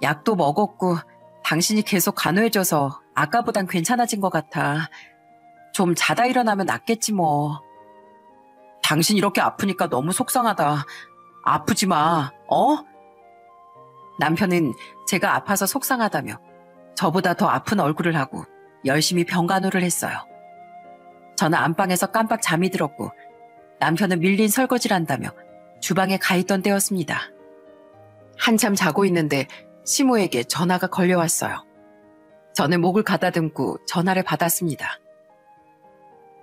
Speaker 1: 약도 먹었고 당신이 계속 간호해줘서 아까보단 괜찮아진 것 같아. 좀 자다 일어나면 낫겠지 뭐. 당신 이렇게 아프니까 너무 속상하다. 아프지 마, 어? 남편은 제가 아파서 속상하다며 저보다 더 아픈 얼굴을 하고 열심히 병간호를 했어요. 저는 안방에서 깜빡 잠이 들었고 남편은 밀린 설거지를 한다며 주방에 가 있던 때였습니다. 한참 자고 있는데 시모에게 전화가 걸려왔어요. 저는 목을 가다듬고 전화를 받았습니다.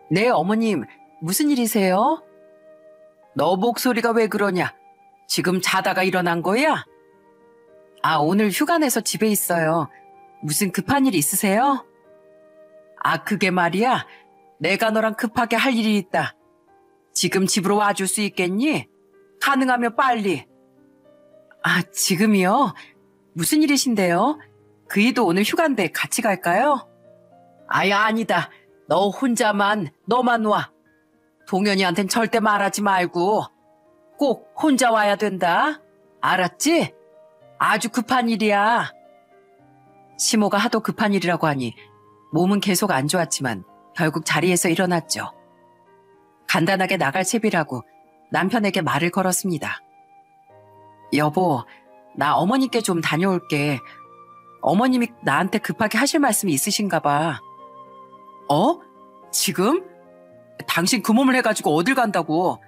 Speaker 1: 네, 어머님, 무슨 일이세요? 너 목소리가 왜 그러냐? 지금 자다가 일어난 거야? 아, 오늘 휴가 내서 집에 있어요. 무슨 급한 일 있으세요? 아, 그게 말이야. 내가 너랑 급하게 할 일이 있다. 지금 집으로 와줄 수 있겠니? 가능하면 빨리. 아, 지금이요? 무슨 일이신데요? 그이도 오늘 휴가인데 같이 갈까요? 아야, 아니다. 너 혼자만, 너만 와. 동현이한텐 절대 말하지 말고 꼭 혼자 와야 된다. 알았지? 아주 급한 일이야. 시모가 하도 급한 일이라고 하니 몸은 계속 안 좋았지만 결국 자리에서 일어났죠. 간단하게 나갈 채비라고 남편에게 말을 걸었습니다. 여보, 나 어머니께 좀 다녀올게. 어머님이 나한테 급하게 하실 말씀이 있으신가 봐. 어? 지금? 당신 그 몸을 해가지고 어딜 간다고?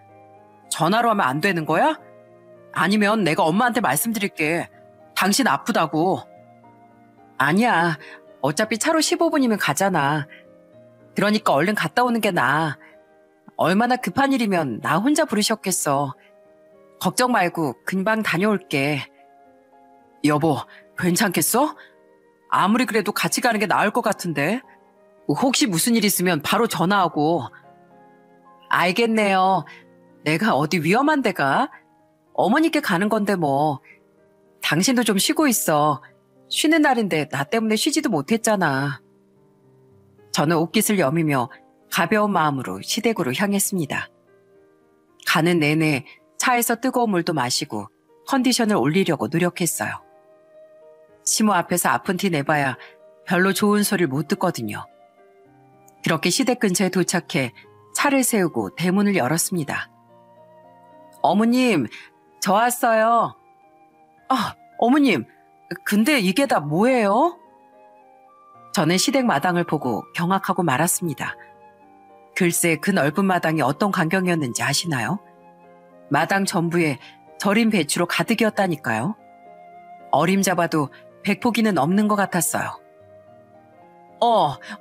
Speaker 1: 전화로 하면 안 되는 거야? 아니면 내가 엄마한테 말씀드릴게. 당신 아프다고. 아니야. 어차피 차로 15분이면 가잖아. 그러니까 얼른 갔다 오는 게 나아. 얼마나 급한 일이면 나 혼자 부르셨겠어. 걱정 말고 금방 다녀올게. 여보, 괜찮겠어? 아무리 그래도 같이 가는 게 나을 것 같은데. 혹시 무슨 일 있으면 바로 전화하고. 알겠네요. 내가 어디 위험한 데 가? 어머니께 가는 건데 뭐. 당신도 좀 쉬고 있어. 쉬는 날인데 나 때문에 쉬지도 못했잖아. 저는 옷깃을 여미며 가벼운 마음으로 시댁으로 향했습니다. 가는 내내 차에서 뜨거운 물도 마시고 컨디션을 올리려고 노력했어요. 시모 앞에서 아픈 티 내봐야 별로 좋은 소리를 못 듣거든요. 그렇게 시댁 근처에 도착해 차를 세우고 대문을 열었습니다. 어머님, 저 왔어요. 어머님, 근데 이게 다 뭐예요? 저는 시댁 마당을 보고 경악하고 말았습니다. 글쎄 그 넓은 마당이 어떤 광경이었는지 아시나요? 마당 전부에 절인 배추로 가득이었다니까요. 어림잡아도 100포기는 넘는 것 같았어요.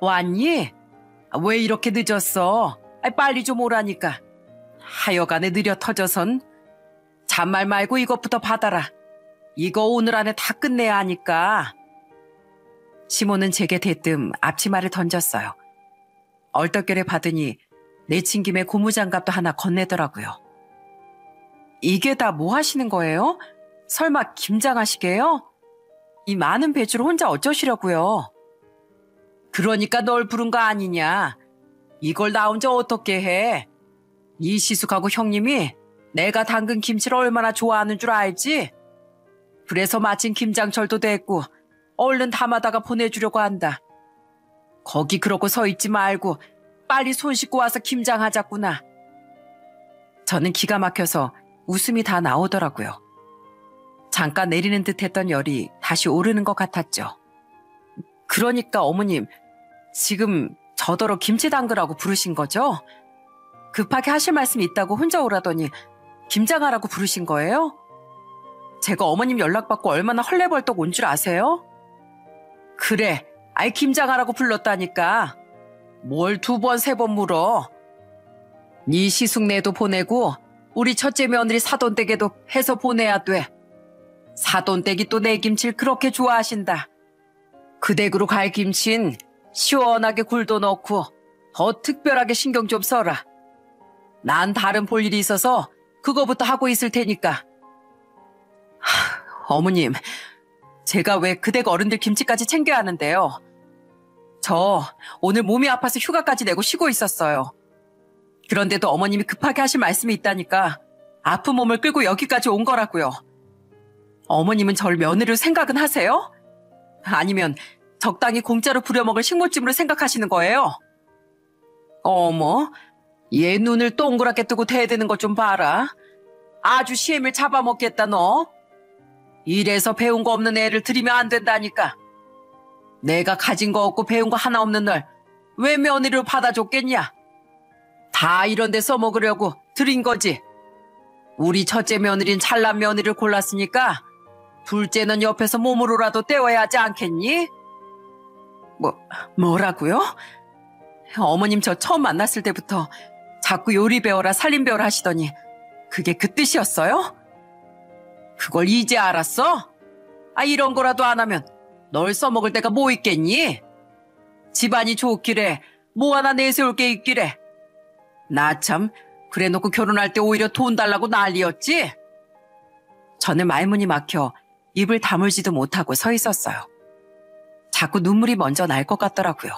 Speaker 1: 왔니? 왜 이렇게 늦었어? 빨리 좀 오라니까. 하여간에 느려 터져선. 잔말 말고 이것부터 받아라. 이거 오늘 안에 다 끝내야 하니까. 시모는 제게 대뜸 앞치마를 던졌어요. 얼떨결에 받으니 내친김에 고무장갑도 하나 건네더라고요. 이게 다 뭐 하시는 거예요? 설마 김장하시게요? 이 많은 배추를 혼자 어쩌시려고요? 그러니까 널 부른 거 아니냐. 이걸 나 혼자 어떻게 해? 이시숙하고 형님이 내가 담근 김치를 얼마나 좋아하는 줄 알지? 그래서 마침 김장철도 됐고 얼른 담아다가 보내주려고 한다. 거기 그러고 서 있지 말고 빨리 손 씻고 와서 김장하자꾸나. 저는 기가 막혀서 웃음이 다 나오더라고요. 잠깐 내리는 듯 했던 열이 다시 오르는 것 같았죠. 그러니까 어머님, 지금 저더러 김치 담그라고 부르신 거죠? 급하게 하실 말씀이 있다고 혼자 오라더니 김장하라고 부르신 거예요? 제가 어머님 연락받고 얼마나 헐레벌떡 온 줄 아세요? 그래, 아이 김장하라고 불렀다니까. 뭘 2번, 3번 물어. 네 시숙네도 보내고 우리 첫째 며느리 사돈댁에도 해서 보내야 돼. 사돈댁이 또 내 김치를 그렇게 좋아하신다. 그 댁으로 갈 김치는 시원하게 굴도 넣고 더 특별하게 신경 좀 써라. 난 다른 볼 일이 있어서 그거부터 하고 있을 테니까. 어머님, 제가 왜 그 댁 어른들 김치까지 챙겨야 하는데요. 저 오늘 몸이 아파서 휴가까지 내고 쉬고 있었어요. 그런데도 어머님이 급하게 하실 말씀이 있다니까 아픈 몸을 끌고 여기까지 온 거라고요. 어머님은 절 며느리로 생각은 하세요? 아니면 적당히 공짜로 부려먹을 식모찜으로 생각하시는 거예요? 어머, 얘 눈을 동그랗게 뜨고 대드는 것 좀 봐라. 아주 시애미를 잡아먹겠다 너. 이래서 배운 거 없는 애를 들이면 안 된다니까. 내가 가진 거 없고 배운 거 하나 없는 널 왜 며느리로 받아줬겠냐? 다 이런 데 써먹으려고 들인 거지. 우리 첫째 며느리는 잘난 며느리를 골랐으니까 둘째는 옆에서 몸으로라도 때워야 하지 않겠니? 뭐라고요? 어머님 저 처음 만났을 때부터 자꾸 요리 배워라 살림 배워라 하시더니 그게 그 뜻이었어요? 그걸 이제 알았어? 이런 거라도 안 하면 널 써먹을 데가 뭐 있겠니? 집안이 좋기래 뭐 하나 내세울 게 있기래. 나 참 그래놓고 결혼할 때 오히려 돈 달라고 난리였지? 저는 말문이 막혀 입을 다물지도 못하고 서 있었어요. 자꾸 눈물이 먼저 날 것 같더라고요.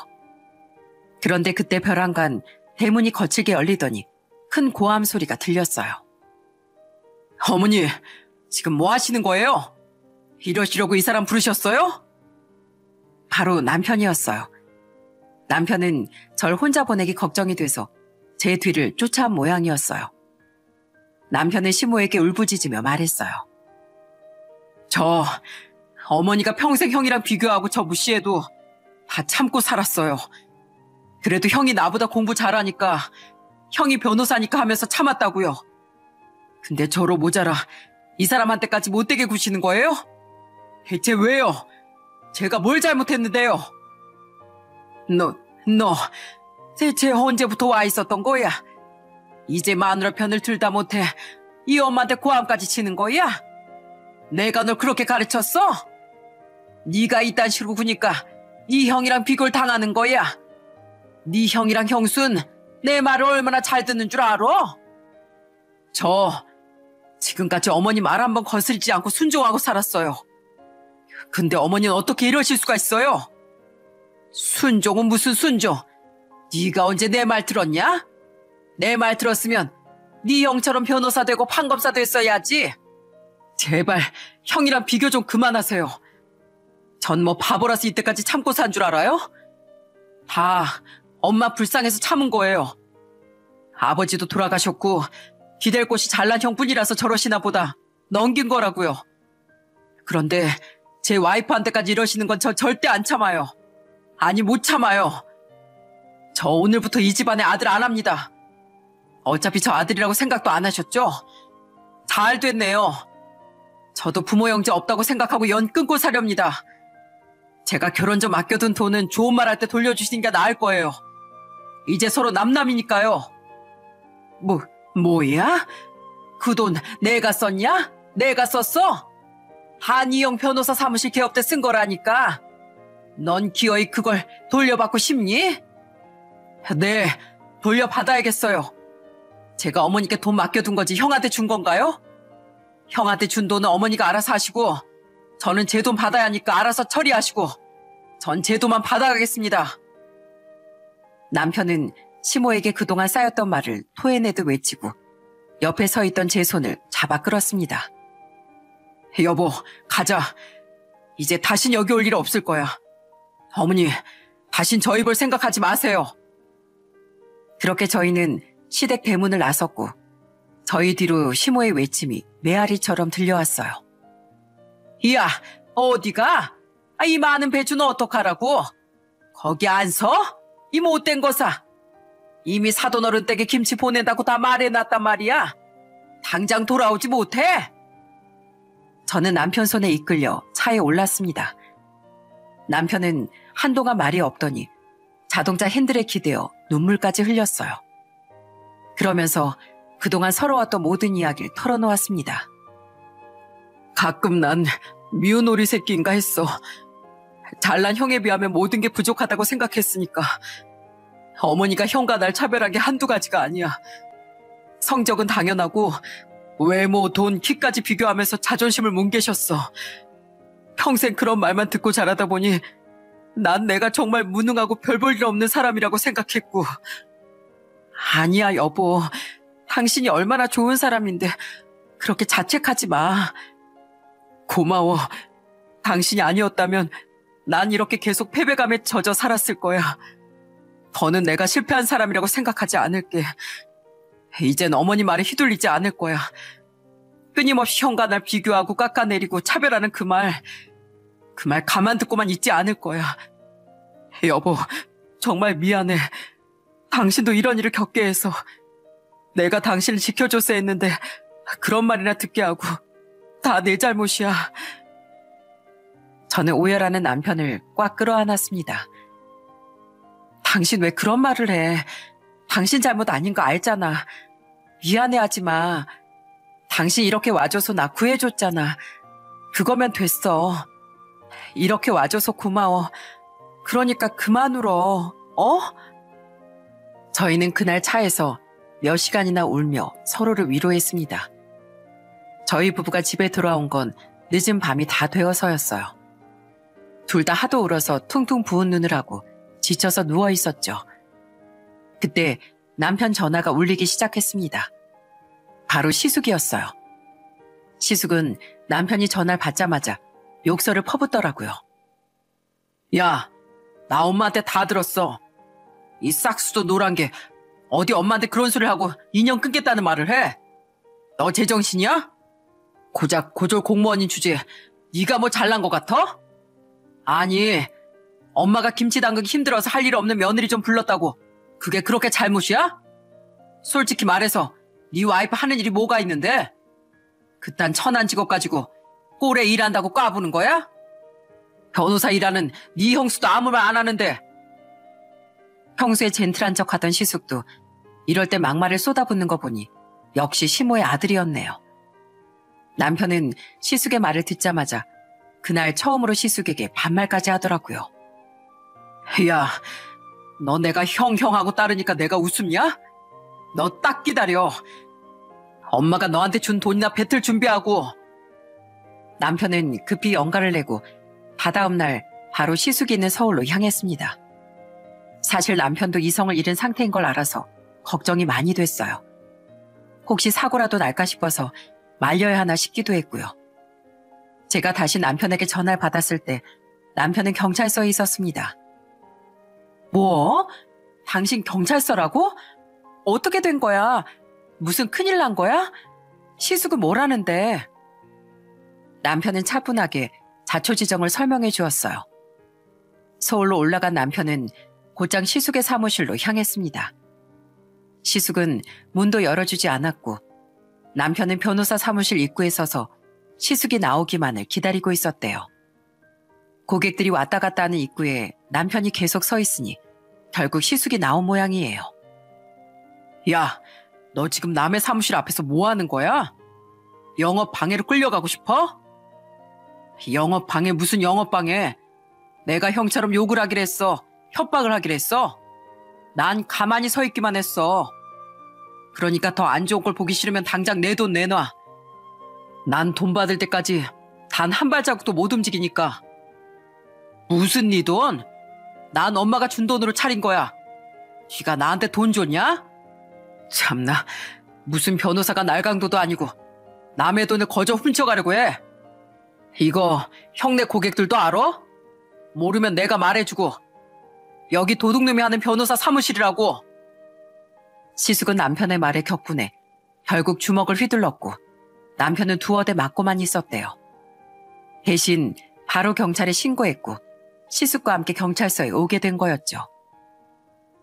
Speaker 1: 그런데 그때 벼랑간 대문이 거칠게 열리더니 큰 고함 소리가 들렸어요. 어머니, 지금 뭐 하시는 거예요? 이러시려고 이 사람 부르셨어요? 바로 남편이었어요. 남편은 절 혼자 보내기 걱정이 돼서 제 뒤를 쫓아온 모양이었어요. 남편은 시모에게 울부짖으며 말했어요. 저 어머니가 평생 형이랑 비교하고 저 무시해도 다 참고 살았어요. 그래도 형이 나보다 공부 잘하니까 형이 변호사니까 하면서 참았다고요. 근데 저로 모자라 이 사람한테까지 못되게 구시는 거예요? 대체 왜요? 제가 뭘 잘못했는데요? 너 대체 언제부터 와 있었던 거야? 이제 마누라 편을 들다 못해 이 엄마한테 고함까지 치는 거야? 내가 널 그렇게 가르쳤어? 네가 이딴 식으로 구니까 네 형이랑 비교를 당하는 거야. 네 형이랑 형순 내 말을 얼마나 잘 듣는 줄 알아? 저 지금까지 어머니 말 한 번 거스르지 않고 순종하고 살았어요. 근데 어머니는 어떻게 이러실 수가 있어요? 순종은 무슨 순종? 네가 언제 내 말 들었냐? 내 말 들었으면 네 형처럼 변호사 되고 판검사 됐어야지. 제발 형이랑 비교 좀 그만하세요. 전 뭐 바보라서 이때까지 참고 산 줄 알아요? 다 엄마 불쌍해서 참은 거예요. 아버지도 돌아가셨고 기댈 곳이 잘난 형뿐이라서 저러시나 보다 넘긴 거라고요. 그런데 제 와이프한테까지 이러시는 건 저 절대 안 참아요. 아니 못 참아요. 저 오늘부터 이 집안에 아들 안 합니다. 어차피 저 아들이라고 생각도 안 하셨죠? 잘 됐네요. 저도 부모 형제 없다고 생각하고 연 끊고 사렵니다. 제가 결혼 좀 아껴둔 돈은 좋은 말 할 때 돌려주시는 게 나을 거예요. 이제 서로 남남이니까요. 뭐야? 그 돈 내가 썼냐? 내가 썼어? 한이영 변호사 사무실 개업 때 쓴 거라니까. 넌 기어이 그걸 돌려받고 싶니? 네, 돌려받아야겠어요. 제가 어머니께 돈 맡겨둔 거지 형한테 준 건가요? 형한테 준 돈은 어머니가 알아서 하시고 저는 제 돈 받아야 하니까 알아서 처리하시고 전 제 돈만 받아가겠습니다. 남편은 시모에게 그동안 쌓였던 말을 토해내듯 외치고 옆에 서 있던 제 손을 잡아 끌었습니다. 여보, 가자. 이제 다신 여기 올 일 없을 거야. 어머니, 다신 저희 볼 생각하지 마세요. 그렇게 저희는 시댁 대문을 나섰고 저희 뒤로 시모의 외침이 메아리처럼 들려왔어요. 야, 어디가? 이 많은 배추는 어떡하라고? 거기 안 서? 이 못된 거사. 이미 사돈 어른 댁에 김치 보낸다고 다 말해놨단 말이야. 당장 돌아오지 못해? 저는 남편 손에 이끌려 차에 올랐습니다. 남편은 한동안 말이 없더니 자동차 핸들에 기대어 눈물까지 흘렸어요. 그러면서 그동안 서러웠던 모든 이야기를 털어놓았습니다. 가끔 난 미운 오리 새끼인가 했어. 잘난 형에 비하면 모든 게 부족하다고 생각했으니까. 어머니가 형과 날 차별한 게 한두 가지가 아니야. 성적은 당연하고 외모, 돈, 키까지 비교하면서 자존심을 뭉개셨어. 평생 그런 말만 듣고 자라다 보니 난 내가 정말 무능하고 별 볼 일 없는 사람이라고 생각했고. 아니야, 여보. 당신이 얼마나 좋은 사람인데 그렇게 자책하지 마. 고마워. 당신이 아니었다면 난 이렇게 계속 패배감에 젖어 살았을 거야. 더는 내가 실패한 사람이라고 생각하지 않을게. 이젠 어머니 말에 휘둘리지 않을 거야. 끊임없이 형과 날 비교하고 깎아내리고 차별하는 그 말 가만 듣고만 있지 않을 거야. 여보, 정말 미안해. 당신도 이런 일을 겪게 해서 내가 당신을 지켜줬어야 했는데 그런 말이나 듣게 하고 다 내 잘못이야. 저는 오열하는 남편을 꽉 끌어안았습니다. 당신 왜 그런 말을 해? 당신 잘못 아닌 거 알잖아. 미안해하지 마. 당신 이렇게 와줘서 나 구해줬잖아. 그거면 됐어. 이렇게 와줘서 고마워. 그러니까 그만 울어. 어? 저희는 그날 차에서 몇 시간이나 울며 서로를 위로했습니다. 저희 부부가 집에 돌아온 건 늦은 밤이 다 되어서였어요. 둘 다 하도 울어서 퉁퉁 부은 눈을 하고 지쳐서 누워 있었죠. 그때 남편 전화가 울리기 시작했습니다. 바로 시숙이었어요. 시숙은 남편이 전화를 받자마자 욕설을 퍼붓더라고요. 야, 나 엄마한테 다 들었어. 이 싹수도 노란 게 어디 엄마한테 그런 소리를 하고 인연 끊겠다는 말을 해? 너 제정신이야? 고작 고졸 공무원인 주제에 네가 뭐 잘난 것 같아? 아니, 엄마가 김치 담그기 힘들어서 할 일 없는 며느리 좀 불렀다고 그게 그렇게 잘못이야? 솔직히 말해서
Speaker 2: 네 와이프 하는 일이 뭐가 있는데? 그딴 천한 직업 가지고 꼴에 일한다고 까부는 거야? 변호사 일하는 네 형수도 아무 말 안 하는데.
Speaker 1: 평소에 젠틀한 척하던 시숙도 이럴 때 막말을 쏟아붓는 거 보니 역시 시모의 아들이었네요. 남편은 시숙의 말을 듣자마자 그날 처음으로 시숙에게 반말까지 하더라고요.
Speaker 2: 야, 너 내가 형하고 따르니까 내가 웃음냐? 너 딱 기다려. 엄마가 너한테 준 돈이나 뱉을 준비하고.
Speaker 1: 남편은 급히 연가를 내고 다다음 날 바로 시숙이 있는 서울로 향했습니다. 사실 남편도 이성을 잃은 상태인 걸 알아서 걱정이 많이 됐어요. 혹시 사고라도 날까 싶어서 말려야 하나 싶기도 했고요. 제가 다시 남편에게 전화를 받았을 때 남편은 경찰서에 있었습니다.
Speaker 2: 뭐? 당신 경찰서라고? 어떻게 된 거야? 무슨 큰일 난 거야? 시숙은 뭐라는데?
Speaker 1: 남편은 차분하게 자초지정을 설명해 주었어요. 서울로 올라간 남편은 곧장 시숙의 사무실로 향했습니다. 시숙은 문도 열어주지 않았고 남편은 변호사 사무실 입구에 서서 시숙이 나오기만을 기다리고 있었대요. 고객들이 왔다 갔다 하는 입구에 남편이 계속 서 있으니 결국 시숙이 나온 모양이에요.
Speaker 2: 야, 너 지금 남의 사무실 앞에서 뭐 하는 거야? 영업 방해로 끌려가고 싶어? 영업 방해 무슨 영업 방해? 내가 형처럼 욕을 하기로 했어. 협박을 하기로 했어. 난 가만히 서 있기만 했어. 그러니까 더 안 좋은 걸 보기 싫으면 당장 내 돈 내놔. 난 돈 받을 때까지 단 한 발자국도 못 움직이니까. 무슨 네 돈? 난 엄마가 준 돈으로 차린 거야. 네가 나한테 돈 줬냐? 참나, 무슨 변호사가 날강도도 아니고 남의 돈을 거저 훔쳐가려고 해. 이거 형네 고객들도 알아? 모르면 내가 말해주고. 여기 도둑놈이 하는 변호사 사무실이라고.
Speaker 1: 시숙은 남편의 말에 격분해 결국 주먹을 휘둘렀고 남편은 두어 대 맞고만 있었대요. 대신 바로 경찰에 신고했고 시숙과 함께 경찰서에 오게 된 거였죠.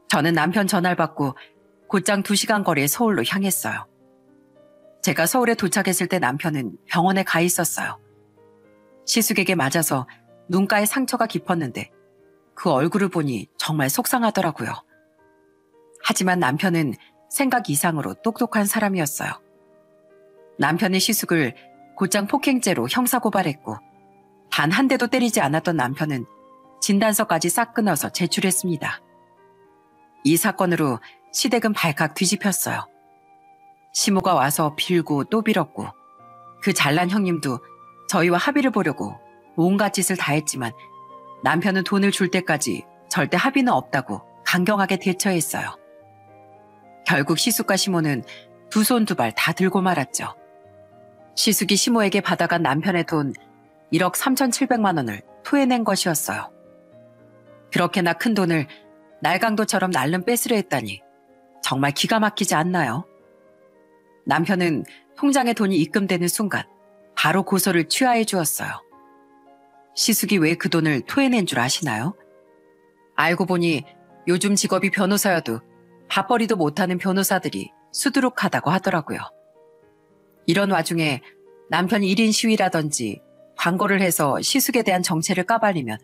Speaker 1: 저는 남편 전화를 받고 곧장 2시간 거리의 서울로 향했어요. 제가 서울에 도착했을 때 남편은 병원에 가 있었어요. 시숙에게 맞아서 눈가에 상처가 깊었는데 그 얼굴을 보니 정말 속상하더라고요. 하지만 남편은 생각 이상으로 똑똑한 사람이었어요. 남편의 시숙을 곧장 폭행죄로 형사고발했고 단 한 대도 때리지 않았던 남편은 진단서까지 싹 끊어서 제출했습니다. 이 사건으로 시댁은 발칵 뒤집혔어요. 시모가 와서 빌고 또 빌었고 그 잘난 형님도 저희와 합의를 보려고 온갖 짓을 다 했지만 남편은 돈을 줄 때까지 절대 합의는 없다고 강경하게 대처했어요. 결국 시숙과 시모는 두 손 두 발 다 들고 말았죠. 시숙이 시모에게 받아간 남편의 돈 1억 3,700만 원을 토해낸 것이었어요. 그렇게나 큰 돈을 날강도처럼 날름 뺏으려 했다니 정말 기가 막히지 않나요? 남편은 통장에 돈이 입금되는 순간 바로 고소를 취하해 주었어요. 시숙이 왜 그 돈을 토해낸 줄 아시나요? 알고 보니 요즘 직업이 변호사여도 밥벌이도 못하는 변호사들이 수두룩하다고 하더라고요. 이런 와중에 남편이 1인 시위라든지 광고를 해서 시숙에 대한 정체를 까발리면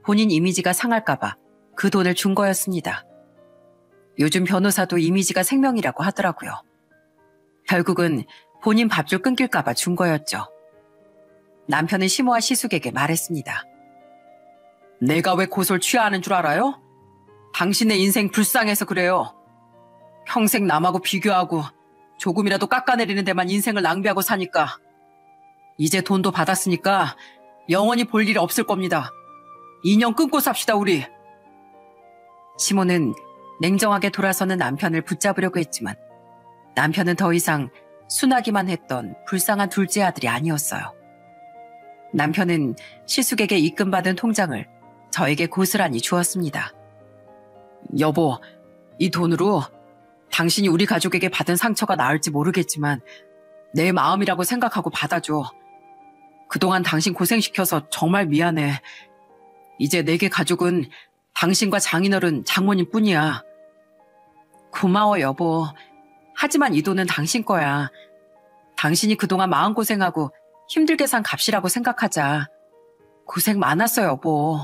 Speaker 1: 본인 이미지가 상할까봐 그 돈을 준 거였습니다. 요즘 변호사도 이미지가 생명이라고 하더라고요. 결국은 본인 밥줄 끊길까봐 준 거였죠. 남편은 시모와 시숙에게 말했습니다. 내가 왜 고소를 취하하는 줄 알아요? 당신의 인생 불쌍해서 그래요. 평생 남하고 비교하고 조금이라도 깎아내리는 데만 인생을 낭비하고 사니까. 이제 돈도 받았으니까 영원히 볼 일이 없을 겁니다. 인연 끊고 삽시다 우리. 시모는 냉정하게 돌아서는 남편을 붙잡으려고 했지만 남편은 더 이상 순하기만 했던 불쌍한 둘째 아들이 아니었어요. 남편은 시숙에게 입금받은 통장을 저에게 고스란히 주었습니다.
Speaker 2: 여보, 이 돈으로 당신이 우리 가족에게 받은 상처가 나을지 모르겠지만 내 마음이라고 생각하고 받아줘. 그동안 당신 고생시켜서 정말 미안해. 이제 내게 가족은 당신과 장인어른, 장모님 뿐이야.
Speaker 1: 고마워 여보. 하지만 이 돈은 당신 거야. 당신이 그동안 마음고생하고 힘들게 산 값이라고 생각하자. 고생 많았어, 여보.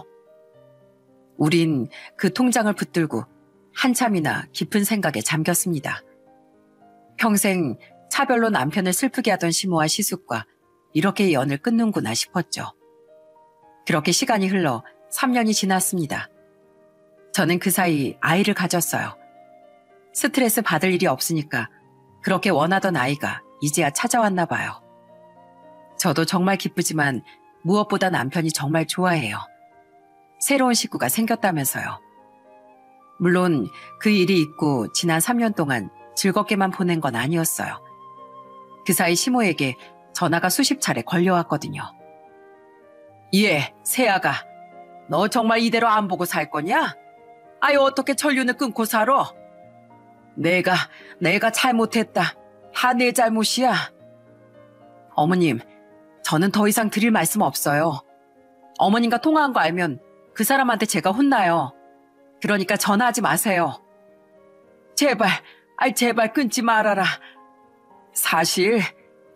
Speaker 1: 우린 그 통장을 붙들고 한참이나 깊은 생각에 잠겼습니다. 평생 차별로 남편을 슬프게 하던 시모와 시숙과 이렇게 연을 끊는구나 싶었죠. 그렇게 시간이 흘러 3년이 지났습니다. 저는 그 사이 아이를 가졌어요. 스트레스 받을 일이 없으니까 그렇게 원하던 아이가 이제야 찾아왔나 봐요. 저도 정말 기쁘지만 무엇보다 남편이 정말 좋아해요. 새로운 식구가 생겼다면서요. 물론 그 일이 있고 지난 3년 동안 즐겁게만 보낸 건 아니었어요. 그 사이 시모에게 전화가 수십 차례 걸려왔거든요. 예, 세아가. 너 정말 이대로 안 보고 살 거냐? 아유, 어떻게 전륜을 끊고 살아? 내가 잘못했다. 다 내 잘못이야. 어머님, 저는 더 이상 드릴 말씀 없어요. 어머님과 통화한 거 알면 그 사람한테 제가 혼나요. 그러니까 전화하지 마세요. 제발 끊지 말아라. 사실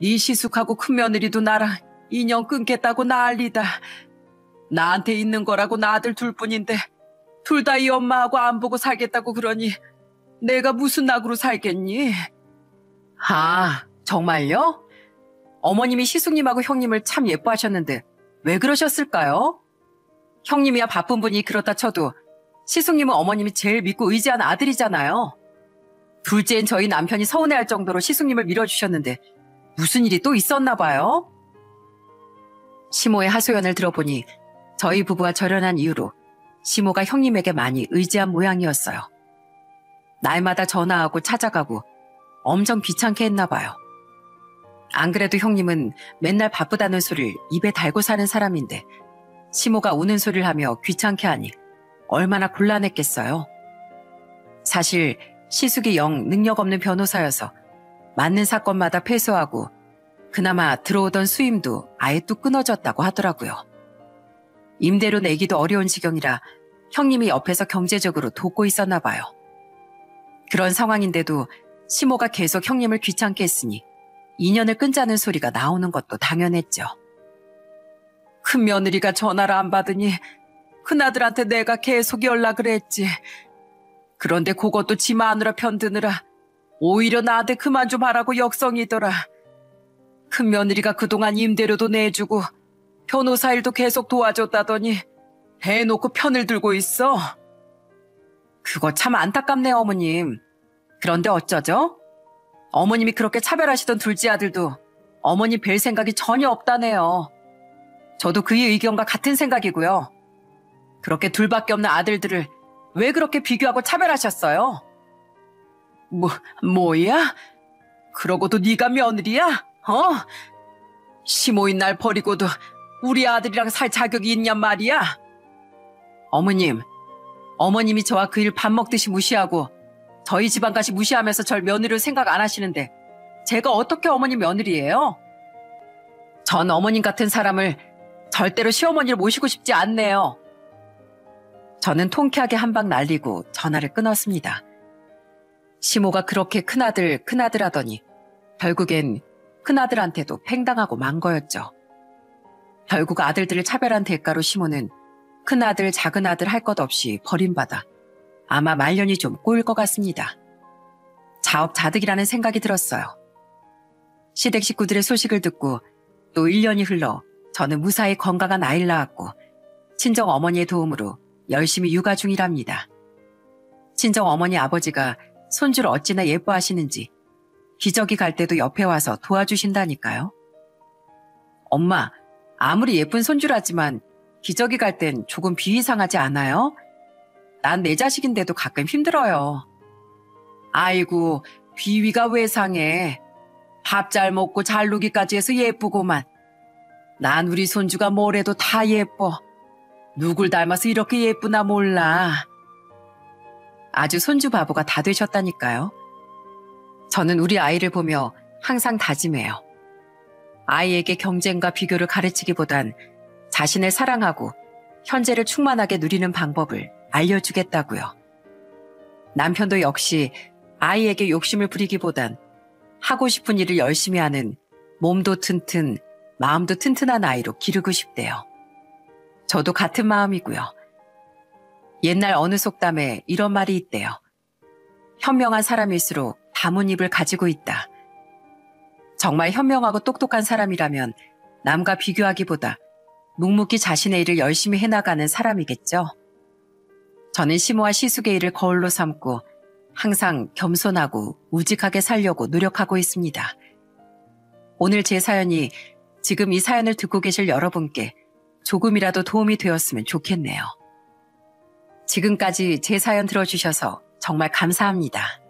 Speaker 1: 네 시숙하고 큰며느리도 나랑 인연 끊겠다고 난리다. 나한테 있는 거라고 나 아들 둘뿐인데 둘 다 이 엄마하고 안 보고 살겠다고 그러니 내가 무슨 낙으로 살겠니? 아, 정말요? 어머님이 시숙님하고 형님을 참 예뻐하셨는데 왜 그러셨을까요? 형님이야 바쁜 분이 그렇다 쳐도 시숙님은 어머님이 제일 믿고 의지하는 아들이잖아요. 둘째인 저희 남편이 서운해할 정도로 시숙님을 밀어주셨는데 무슨 일이 또 있었나 봐요? 시모의 하소연을 들어보니 저희 부부와 절연한 이유로 시모가 형님에게 많이 의지한 모양이었어요. 날마다 전화하고 찾아가고 엄청 귀찮게 했나 봐요. 안 그래도 형님은 맨날 바쁘다는 소리를 입에 달고 사는 사람인데 시모가 우는 소리를 하며 귀찮게 하니 얼마나 곤란했겠어요. 사실 시숙이 영 능력 없는 변호사여서 맞는 사건마다 패소하고 그나마 들어오던 수임도 아예 뚝 끊어졌다고 하더라고요. 임대료 내기도 어려운 지경이라 형님이 옆에서 경제적으로 돕고 있었나 봐요. 그런 상황인데도 시모가 계속 형님을 귀찮게 했으니 인연을 끊자는 소리가 나오는 것도 당연했죠. 큰 며느리가 전화를 안 받으니 큰아들한테 내가 계속 연락을 했지. 그런데 그것도 지 마누라 편드느라 오히려 나한테 그만 좀 하라고 역성이더라. 큰 며느리가 그동안 임대료도 내주고 변호사 일도 계속 도와줬다더니 대놓고 편을 들고 있어. 그거 참 안타깝네요, 어머님. 그런데 어쩌죠? 어머님이 그렇게 차별하시던 둘째 아들도 어머니 뵐 생각이 전혀 없다네요. 저도 그의 의견과 같은 생각이고요. 그렇게 둘밖에 없는 아들들을 왜 그렇게 비교하고 차별하셨어요? 뭐야? 그러고도 네가 며느리야? 시모인 날 버리고도 우리 아들이랑 살 자격이 있냔 말이야? 어머님이 저와 그 일 밥 먹듯이 무시하고 저희 집안까지 무시하면서 절 며느리로 생각 안 하시는데 제가 어떻게 어머님 며느리예요? 전 어머님 같은 사람을 절대로 시어머니를 모시고 싶지 않네요. 저는 통쾌하게 한 방 날리고 전화를 끊었습니다. 시모가 그렇게 큰아들 하더니 결국엔 큰아들한테도 팽당하고 만 거였죠. 결국 아들들을 차별한 대가로 시모는 큰아들 작은아들 할 것 없이 버림받아 아마 말년이 좀 꼬일 것 같습니다. 자업자득이라는 생각이 들었어요. 시댁 식구들의 소식을 듣고 또 1년이 흘러 저는 무사히 건강한 아이를 낳았고 친정 어머니의 도움으로 열심히 육아 중이랍니다. 친정 어머니 아버지가 손주를 어찌나 예뻐하시는지 기저귀 갈 때도 옆에 와서 도와주신다니까요. 엄마, 아무리 예쁜 손주라지만 기저귀 갈 땐 조금 비위상하지 않아요? 난 내 자식인데도 가끔 힘들어요. 아이고, 비위가 왜 상해. 밥 잘 먹고 잘 누기까지 해서 예쁘고만. 난 우리 손주가 뭐래도 다 예뻐. 누굴 닮아서 이렇게 예쁘나 몰라. 아주 손주 바보가 다 되셨다니까요. 저는 우리 아이를 보며 항상 다짐해요. 아이에게 경쟁과 비교를 가르치기보단 자신을 사랑하고 현재를 충만하게 누리는 방법을 알려주겠다고요. 남편도 역시 아이에게 욕심을 부리기보단 하고 싶은 일을 열심히 하는 몸도 튼튼, 마음도 튼튼한 아이로 기르고 싶대요. 저도 같은 마음이고요. 옛날 어느 속담에 이런 말이 있대요. 현명한 사람일수록 다문 입을 가지고 있다. 정말 현명하고 똑똑한 사람이라면 남과 비교하기보다 묵묵히 자신의 일을 열심히 해나가는 사람이겠죠. 저는 시모와 시숙의 일을 거울로 삼고 항상 겸손하고 우직하게 살려고 노력하고 있습니다. 오늘 제 사연이 지금 이 사연을 듣고 계실 여러분께 조금이라도 도움이 되었으면 좋겠네요. 지금까지 제 사연 들어주셔서 정말 감사합니다.